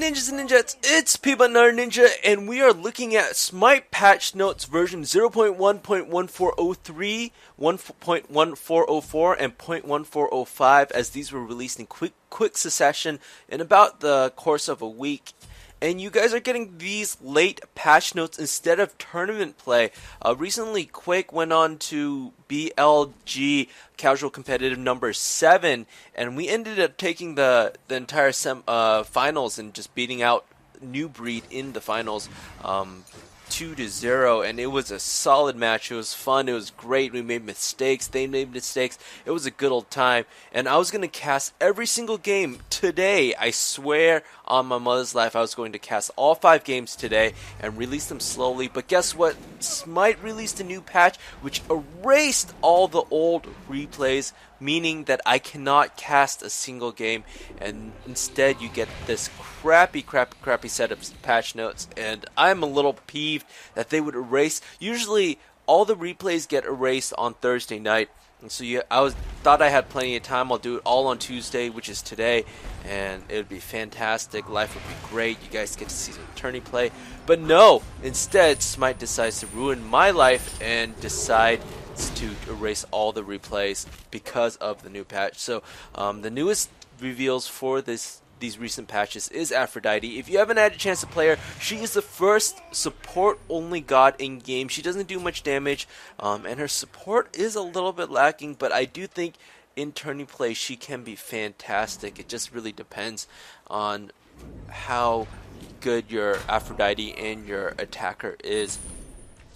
ninjas and ninjas, it's Peabutnutterninja, and we are looking at Smite patch notes version 0.1.1403, 1.1404, and 0.1405, as these were released in quick succession in about the course of a week. And you guys are getting these late patch notes instead of tournament play. Recently, Quake went on to BLG Casual Competitive number 7, and we ended up taking the entire finals and just beating out New Breed in the finals 2-0, and it was a solid match. It was fun. It was great. We made mistakes. They made mistakes. It was a good old time, and I was going to cast every single game today. I swear on my mother's life I was going to cast all 5 games today and release them slowly, but guess what? Smite released a new patch which erased all the old replays, meaning that I cannot cast a single game, and instead you get this crappy set of patch notes, and I'm a little peeved that they would erase. Usually all the replays get erased on Thursday night, and so thought I had plenty of time. I'll do it all on Tuesday, which is today, and it would be fantastic. Life would be great. You guys get to see some tourney play, but no, instead Smite decides to ruin my life and decide to erase all the replays because of the new patch. So the newest reveals for these recent patches is Aphrodite. If you haven't had a chance to play her, she is the first support-only god in game. She doesn't do much damage, and her support is a little bit lacking, but I do think in tourney play she can be fantastic. It just really depends on how good your Aphrodite and your attacker is.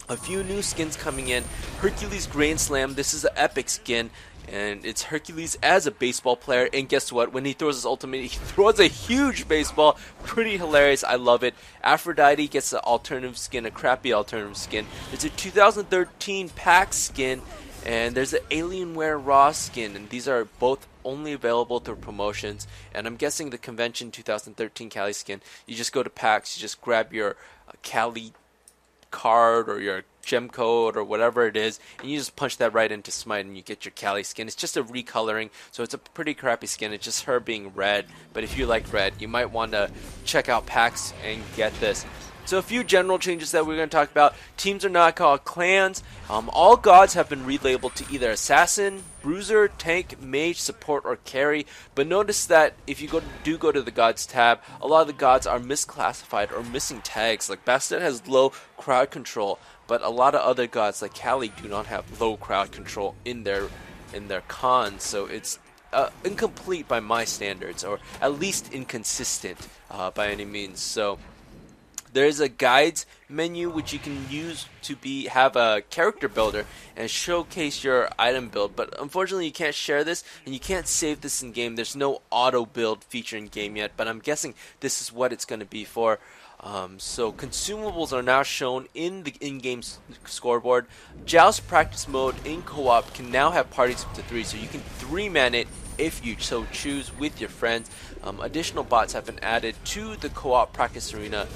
A few new skins coming in. Hercules Grand Slam. This is an epic skin, and it's Hercules as a baseball player, and guess what? When he throws his ultimate, he throws a huge baseball. Pretty hilarious. I love it. Aphrodite gets an alternative skin, a crappy alternative skin. There's a 2013 PAX skin, and there's an Alienware Raw skin, and these are both only available through promotions. And I'm guessing the convention 2013 Cali skin, you just go to PAX, you just grab your Cali card or your gem code or whatever it is, and you just punch that right into Smite and you get your Cali skin. It's just a recoloring, so it's a pretty crappy skin. It's just her being red, but if you like red, you might want to check out PAX and get this. So a few general changes that we're going to talk about. Teams are not called clans. All gods have been relabeled to either assassin, bruiser, tank, mage, support, or carry. But notice that if you do go to the gods tab, a lot of the gods are misclassified or missing tags. Like Bastet has low crowd control, but a lot of other gods like Kali do not have low crowd control in their cons. So it's incomplete by my standards, or at least inconsistent by any means. So there's a guides menu which you can use to have a character builder and showcase your item build, but unfortunately you can't share this and you can't save this in game. There's no auto build feature in game yet, but I'm guessing this is what it's going to be for. So consumables are now shown in the in-game scoreboard. Joust practice mode in co-op can now have parties up to 3, so you can 3-man it if you so choose with your friends. Additional bots have been added to the co-op practice arena.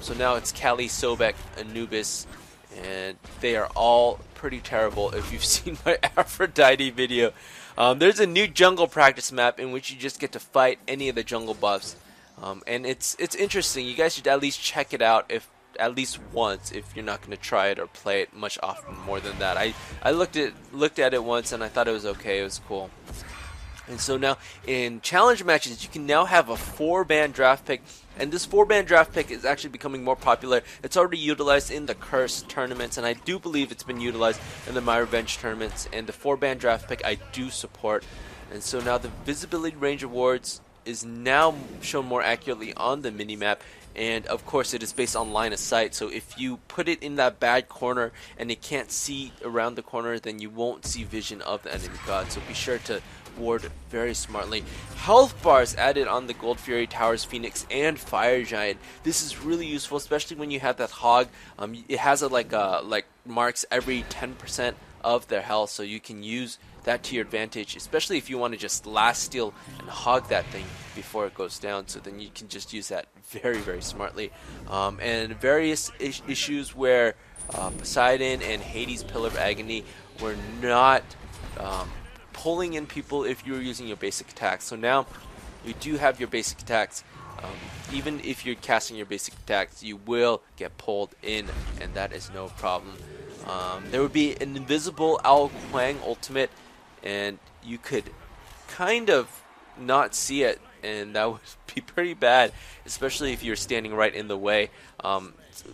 So now it's Kali, Sobek, Anubis, and they are all pretty terrible if you've seen my Aphrodite video. There's a new jungle practice map in which you just get to fight any of the jungle buffs. And it's interesting. You guys should at least check it out at least once if you're not going to try it or play it much often more than that. I looked at it once and I thought it was okay. It was cool. And so now in challenge matches, you can now have a 4-ban draft pick, and this 4-ban draft pick is actually becoming more popular. It's already utilized in the Curse tournaments, and I do believe it's been utilized in the My Revenge tournaments, and the 4-ban draft pick I do support. And so now the visibility range awards is now shown more accurately on the minimap, and of course it is based on line of sight, so if you put it in that bad corner and it can't see around the corner, then you won't see vision of the enemy god, so be sure to ward very smartly. Health bars added on the Gold Fury, Towers, Phoenix, and Fire Giant. This is really useful, especially when you have that hog. It has like marks every 10% of their health, so you can use that to your advantage, especially if you want to just last steal and hog that thing before it goes down. So then you can just use that very smartly. And various issues where Poseidon and Hades' Pillar of Agony were not pulling in people if you were using your basic attacks. So now you do have your basic attacks Even if you're casting your basic attacks, you will get pulled in, and that is no problem. There would be an invisible Owl Quang ultimate, and you could kind of not see it, and that would be pretty bad, especially if you're standing right in the way.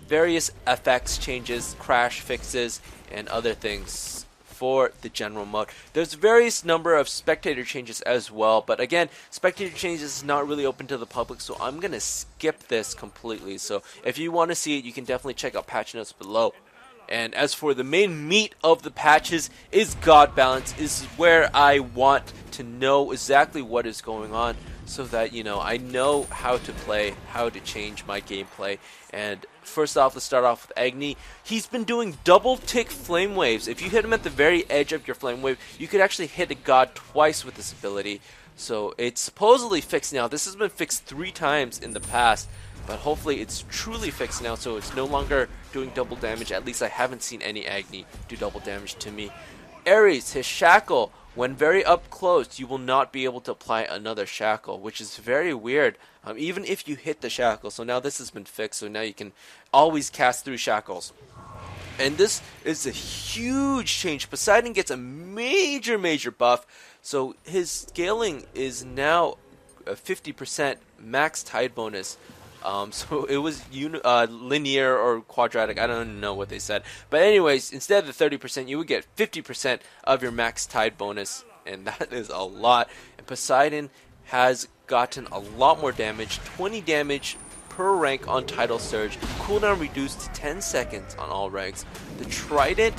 Various FX changes, crash fixes, and other things for the general mode. There's various number of spectator changes as well, but again, spectator changes is not really open to the public, so I'm gonna skip this completely. So if you want to see it, you can definitely check out patch notes below. And as for the main meat of the patches is God Balance, is where I want to know exactly what is going on, so that, you know, I know how to play, how to change my gameplay. And first off, let's start off with Agni. He's been doing double tick flame waves. If you hit him at the very edge of your flame wave, you could actually hit a god twice with this ability. So it's supposedly fixed now. This has been fixed 3 times in the past, but hopefully it's truly fixed now, so it's no longer doing double damage. At least I haven't seen any Agni do double damage to me. Ares, his shackle. When very up close, you will not be able to apply another shackle, which is very weird, even if you hit the shackle. So now this has been fixed, so now you can always cast through shackles. And this is a huge change. Poseidon gets a major buff, so his scaling is now a 50% max tide bonus. So it was linear or quadratic. I don't know what they said. But anyways, instead of the 30%, you would get 50% of your max tide bonus. And that is a lot. And Poseidon has gotten a lot more damage. 20 damage per rank on Tidal Surge. Cooldown reduced to 10 seconds on all ranks. The Trident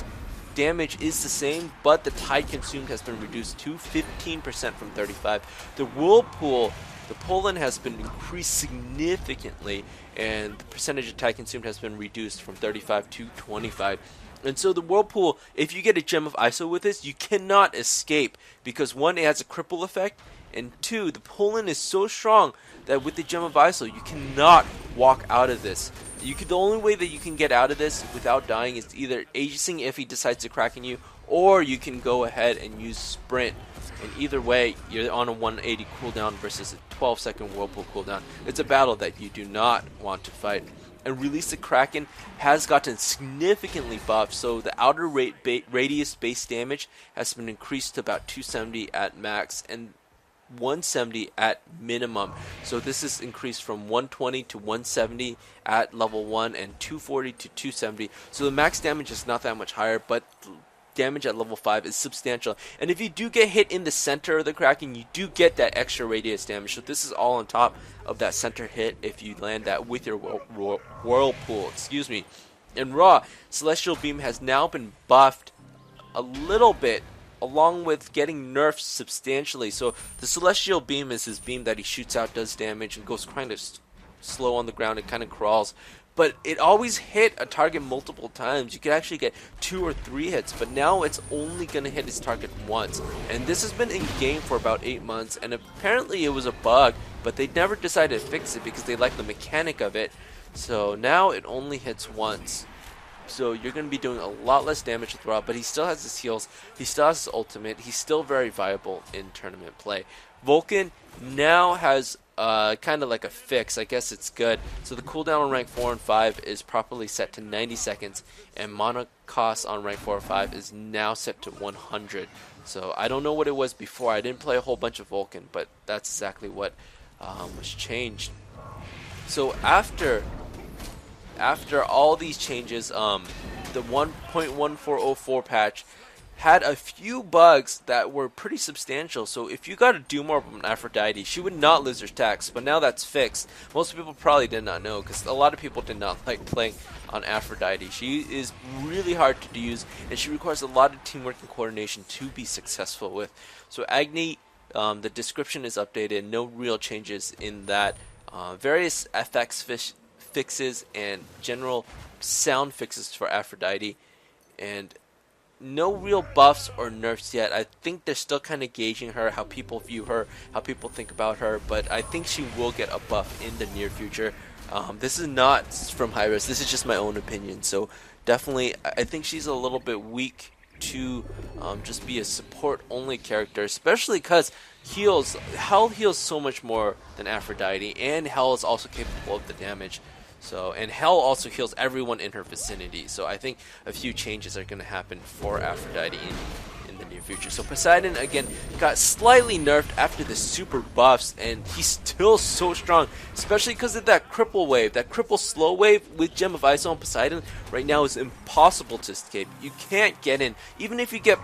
damage is the same, but the tide consumed has been reduced to 15% from 35. The Whirlpool, the pull-in has been increased significantly, and the percentage of tide consumed has been reduced from 35 to 25. And so the Whirlpool, if you get a Gem of ISO with this, you cannot escape, because 1, it has a cripple effect, and 2, the pull-in is so strong that with the Gem of ISO, you cannot walk out of this. The only way that you can get out of this without dying is either agenting if he decides to crack in you, or you can go ahead and use Sprint. And either way, you're on a 180 cooldown versus a 12-second Whirlpool cooldown. It's a battle that you do not want to fight. And Release the Kraken has gotten significantly buffed, so the outer radius base damage has been increased to about 270 at max and 170 at minimum. So this is increased from 120 to 170 at level 1 and 240 to 270. So the max damage is not that much higher, but damage at level 5 is substantial. And if you do get hit in the center of the Kraken, you do get that extra radius damage. So this is all on top of that center hit if you land that with your Whirlpool. Excuse me. In Raw, Celestial Beam has now been buffed a little bit, along with getting nerfed substantially. So the Celestial Beam is his beam that he shoots out, does damage, and goes kind of slow on the ground. It kind of crawls. But it always hit a target multiple times. You could actually get 2 or 3 hits, but now it's only going to hit its target once. And this has been in game for about 8 months, and apparently it was a bug, but they never decided to fix it because they like the mechanic of it. So now it only hits once. So you're going to be doing a lot less damage with Rob, but he still has his heals, he still has his ultimate, he's still very viable in tournament play. Vulcan now has kind of like a fix. I guess it's good. So the cooldown on rank 4 and 5 is properly set to 90 seconds, and mana cost on rank 4 or 5 is now set to 100. So I don't know what it was before. I didn't play a whole bunch of Vulcan, but that's exactly what was changed. So after all these changes, the 1.1404 patch had a few bugs that were pretty substantial. So if you got a Doom Orb on Aphrodite, she would not lose her stacks, but now that's fixed. Most people probably did not know, because a lot of people did not like playing on Aphrodite. She is really hard to use, and she requires a lot of teamwork and coordination to be successful with. So Agni, the description is updated, no real changes in that. Various FX fixes and general sound fixes for Aphrodite, and no real buffs or nerfs yet. I think they're still kind of gauging her, how people view her, how people think about her, but I think she will get a buff in the near future. This is not from Hi-Res, this is just my own opinion, so definitely I think she's a little bit weak to just be a support only character, especially because Hell heals so much more than Aphrodite, and Hell is also capable of the damage. So, and Hell also heals everyone in her vicinity. So I think a few changes are going to happen for Aphrodite in the near future. So Poseidon again got slightly nerfed after the super buffs, and he's still so strong, especially because of that cripple wave. That cripple slow wave with Gem of Ice on Poseidon right now is impossible to escape. You can't get in. Even if you get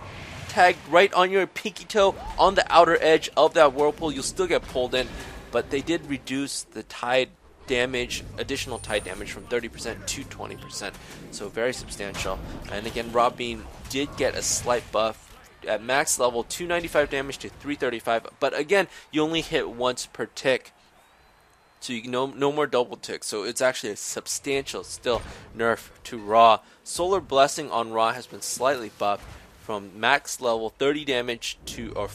tagged right on your pinky toe on the outer edge of that whirlpool, you'll still get pulled in. But they did reduce the tide damage, additional tide damage from 30% to 20%, so very substantial. And again, Raw Beam did get a slight buff at max level, 295 damage to 335, but again, you only hit once per tick, so you no more double ticks. So it's actually a substantial still nerf to Raw. Solar Blessing on Raw has been slightly buffed from max level 30 damage to, or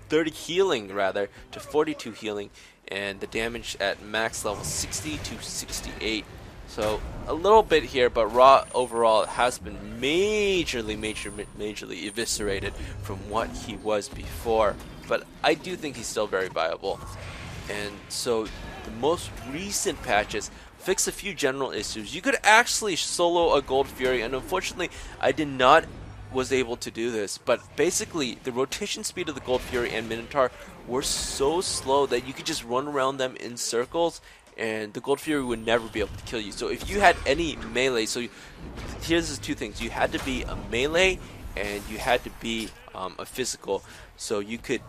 30 healing rather, to 42 healing, and the damage at max level 60 to 68. So a little bit here, but Raw overall has been majorly eviscerated from what he was before. But I do think he's still very viable. And so the most recent patches fix a few general issues. You could actually solo a Gold Fury, and unfortunately I was able to do this, but basically the rotation speed of the Gold Fury and Minotaur were so slow that you could just run around them in circles and the Gold Fury would never be able to kill you. So if you had any melee, so here's the two things: you had to be a melee and you had to be a physical, so you could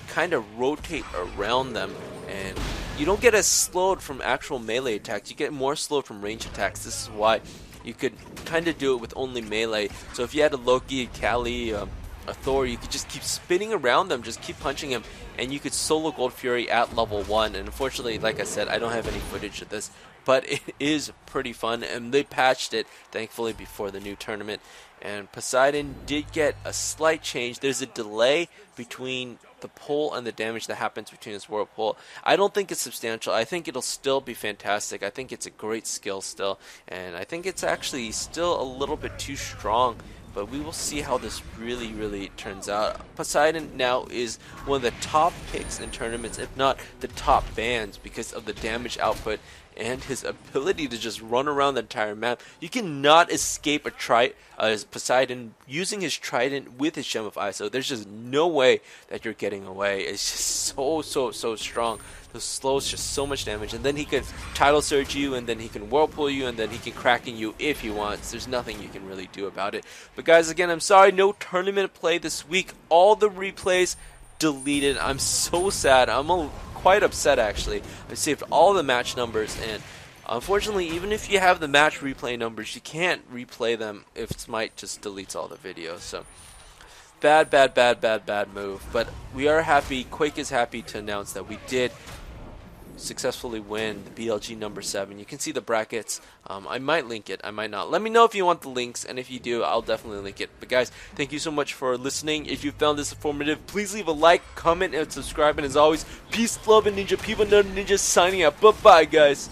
kind of rotate around them, and you don't get as slowed from actual melee attacks, you get more slowed from range attacks. This is why you could kind of do it with only melee. So if you had a Loki, a Kali, a Thor, you could just keep spinning around them, just keep punching him, and you could solo Gold Fury at level 1. And unfortunately, like I said, I don't have any footage of this, but it is pretty fun, and they patched it, thankfully, before the new tournament. And Poseidon did get a slight change. There's a delay between the pull and the damage that happens between his whirlpool. I don't think it's substantial. I think it'll still be fantastic. I think it's a great skill still, and I think it's actually still a little bit too strong, but we will see how this really turns out. Poseidon now is one of the top picks in tournaments, if not the top bans, because of the damage output and his ability to just run around the entire map. You cannot escape Poseidon using his trident with his Gem of ISO. There's just no way that you're getting away. It's just so strong. The slows just so much damage, and then he can tidal surge you, and then he can whirlpool you, and then he can kraken you if he wants. There's nothing you can really do about it. But guys, again, I'm sorry, no tournament play this week. All the replays deleted. I'm so sad. I'm quite upset actually. I saved all the match numbers, and unfortunately, even if you have the match replay numbers, you can't replay them if Smite just deletes all the videos. So bad move. But we are happy, Quake is happy to announce that we did successfully win the BLG number 7. You can see the brackets. I might link it, I might not. Let me know if you want the links, and if you do, I'll definitely link it. But guys, thank you so much for listening. If you found this informative, please leave a like, comment, and subscribe. And as always, peace, love, and ninja. Peabutnutterninja signing out. Bye-bye, guys.